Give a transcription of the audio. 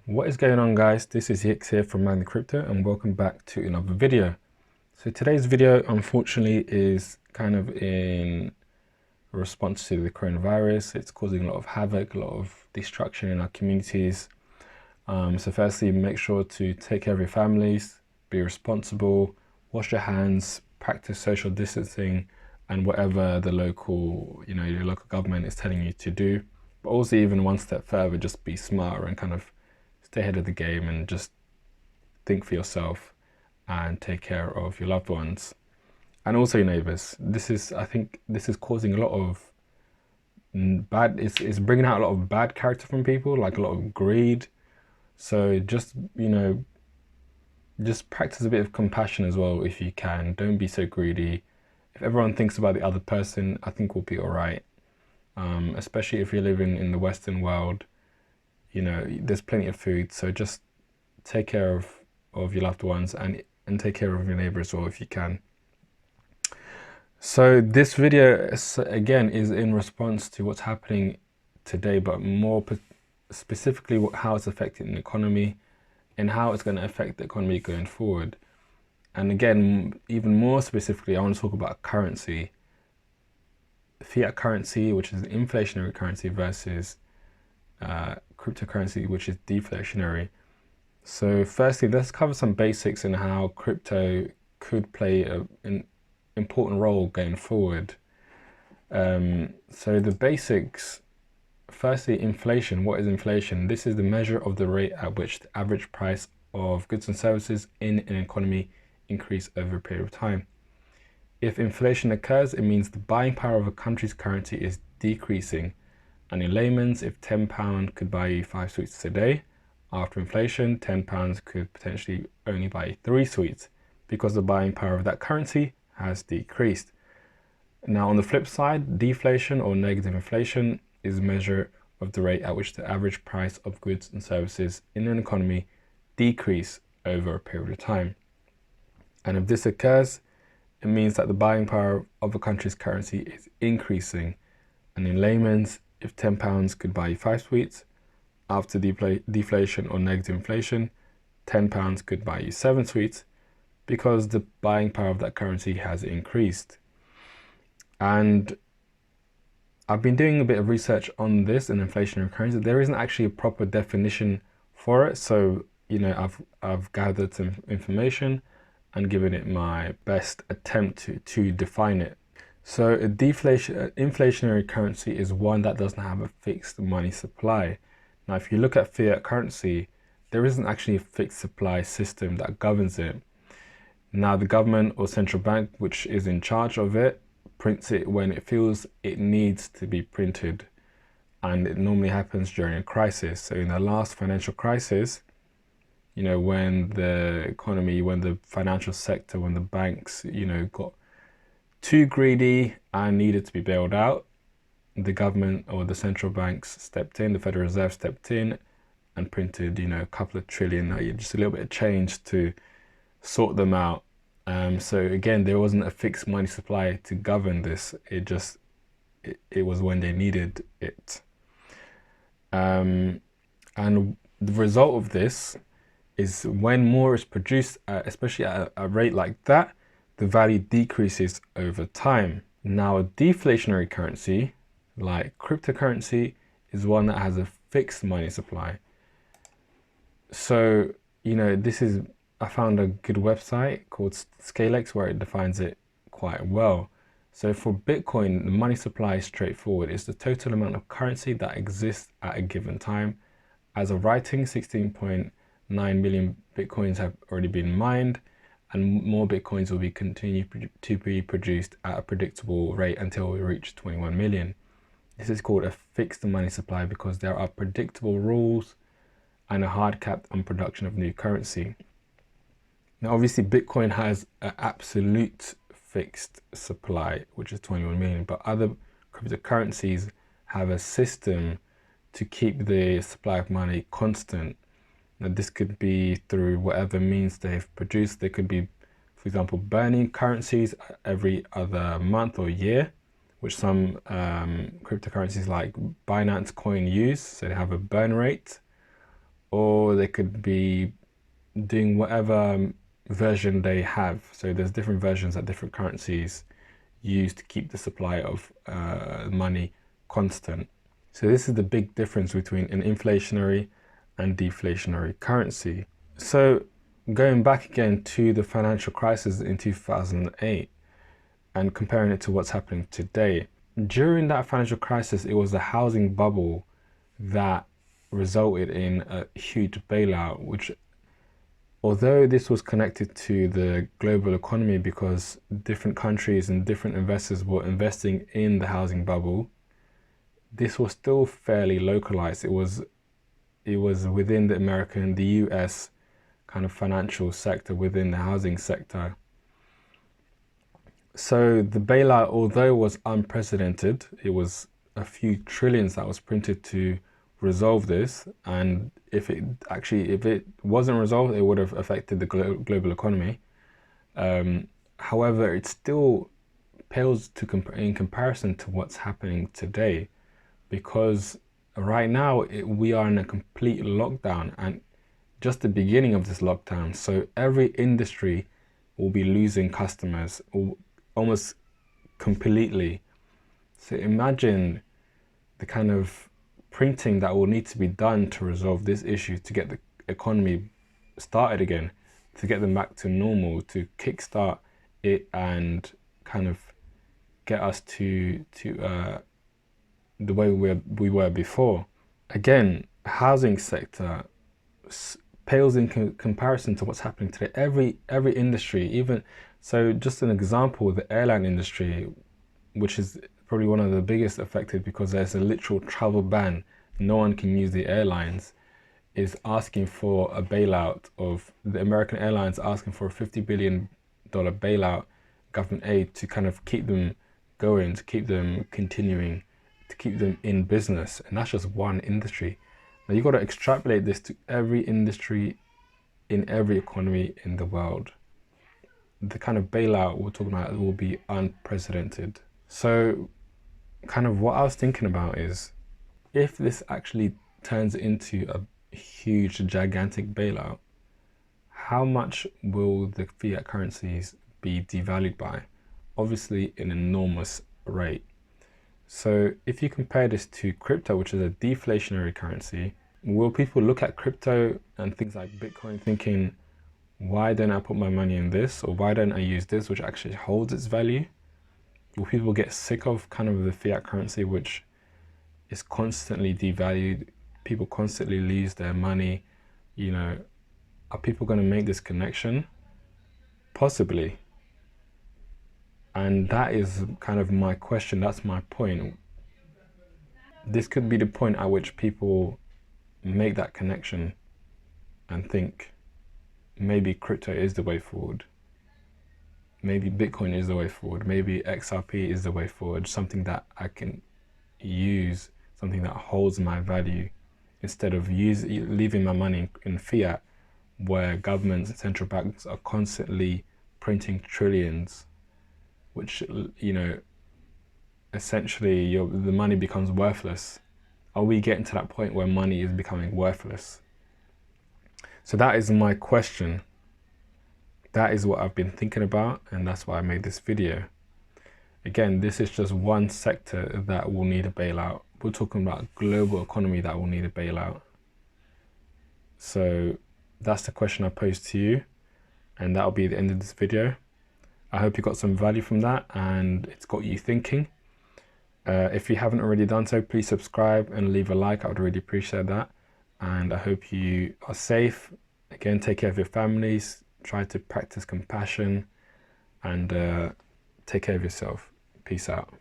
What is going on, guys? This is Hicks here from Man the Crypto, and welcome back to another video. So today's video, unfortunately, is kind of in response to the coronavirus. It's causing a lot of havoc, a lot of destruction in our communities. So firstly, make sure to take care of your families, be responsible, wash your hands, practice social distancing, and whatever the local, your local government is telling you to do. But also, even one step further, just be smarter and kind of stay ahead of the game and just think for yourself and take care of your loved ones and also your neighbors. I think this is causing a lot of it's bringing out a lot of bad character from people, like a lot of greed. So just practice a bit of compassion as well if you can. Don't be so greedy. If everyone thinks about the other person, I think we'll be all right. Especially if you're living in the Western world, there's plenty of food, so just take care of your loved ones and take care of your neighbor as well if you can. So this video again is in response to what's happening today, but more specifically how it's affecting the economy and how it's going to affect the economy going forward. And again, even more specifically, I want to talk about currency, fiat currency, which is an inflationary currency, versus cryptocurrency, which is deflationary. So firstly, let's cover some basics in how crypto could play an important role going forward. So the basics, firstly, inflation. What is inflation? This is the measure of the rate at which the average price of goods and services in an economy increase over a period of time. If inflation occurs, it means the buying power of a country's currency is decreasing. And in layman's, if £10 could buy you 5 sweets a day, after inflation, £10 could potentially only buy you 3 sweets because the buying power of that currency has decreased. Now, on the flip side, deflation or negative inflation is a measure of the rate at which the average price of goods and services in an economy decrease over a period of time. And if this occurs, it means that the buying power of a country's currency is increasing. And in layman's, if £10 could buy you 5 sweets, after deflation or negative inflation, £10 could buy you 7 sweets because the buying power of that currency has increased. And I've been doing a bit of research on this in inflationary currency. There isn't actually a proper definition for it. So, I've gathered some information and given it my best attempt to define it. So inflationary currency is one that doesn't have a fixed money supply. Now, if you look at fiat currency, there isn't actually a fixed supply system that governs it. Now, the government or central bank, which is in charge of it, prints it when it feels it needs to be printed. And it normally happens during a crisis. So in the last financial crisis, when the economy, when the financial sector, when the banks, got too greedy and needed to be bailed out, the government or the central banks stepped in, the Federal Reserve stepped in and printed, a couple of trillion, just a little bit of change to sort them out. So again, there wasn't a fixed money supply to govern this. It was when they needed it. And the result of this is when more is produced, especially at a rate like that, the value decreases over time. Now, a deflationary currency, like cryptocurrency, is one that has a fixed money supply. So, I found a good website called Scalex where it defines it quite well. So for Bitcoin, the money supply is straightforward. It's the total amount of currency that exists at a given time. As of writing, 16.9 million Bitcoins have already been mined, and more Bitcoins will be continued to be produced at a predictable rate until we reach 21 million. This is called a fixed money supply because there are predictable rules and a hard cap on production of new currency. Now, obviously, Bitcoin has an absolute fixed supply, which is 21 million, but other cryptocurrencies have a system to keep the supply of money constant. Now, this could be through whatever means they've produced. They could be, for example, burning currencies every other month or year, which some cryptocurrencies like Binance Coin use. So they have a burn rate, or they could be doing whatever version they have. So there's different versions that different currencies use to keep the supply of money constant. So this is the big difference between an inflationary and deflationary currency. So going back again to the financial crisis in 2008 and comparing it to what's happening today. During that financial crisis, it was the housing bubble that resulted in a huge bailout, which, although this was connected to the global economy because different countries and different investors were investing in the housing bubble, this was still fairly localized. It was within the American, the US kind of financial sector, within the housing sector. So the bailout, although was unprecedented, it was a few trillions that was printed to resolve this. And if it wasn't resolved, it would have affected the global economy. However, it still pales in comparison to what's happening today, because right now we are in a complete lockdown and just the beginning of this lockdown. So every industry will be losing customers almost completely. So imagine the kind of printing that will need to be done to resolve this issue, to get the economy started again, to get them back to normal, to kickstart it and kind of get us to the way we were before. Again, housing sector pales in comparison to what's happening today. Every industry, even so, just an example, the airline industry, which is probably one of the biggest affected because there's a literal travel ban. No one can use the airlines, is asking for a bailout of the American Airlines, asking for a $50 billion bailout, government aid to kind of keep them going, to keep them continuing, to keep them in business. And that's just one industry. Now you've got to extrapolate this to every industry in every economy in the world. The kind of bailout we're talking about will be unprecedented. So kind of what I was thinking about is, if this actually turns into a huge, gigantic bailout, how much will the fiat currencies be devalued by? Obviously an enormous rate. So if you compare this to crypto, which is a deflationary currency, will people look at crypto and things like Bitcoin thinking, why don't I put my money in this? Or why don't I use this, which actually holds its value? Will people get sick of kind of the fiat currency, which is constantly devalued? People constantly lose their money. You know, are people going to make this connection? Possibly. And that is kind of my question. That's my point. This could be the point at which people make that connection and think, maybe crypto is the way forward. Maybe Bitcoin is the way forward. Maybe XRP is the way forward. Something that I can use, something that holds my value, instead of leaving my money in fiat, where governments and central banks are constantly printing trillions, which, you know, essentially the money becomes worthless. Are we getting to that point where money is becoming worthless? So that is my question. That is what I've been thinking about, and that's why I made this video. Again, this is just one sector that will need a bailout. We're talking about a global economy that will need a bailout. So that's the question I posed to you, and that'll be the end of this video. I hope you got some value from that and it's got you thinking. If you haven't already done so, please subscribe and leave a like. I would really appreciate that. And I hope you are safe. Again, take care of your families. Try to practice compassion and take care of yourself. Peace out.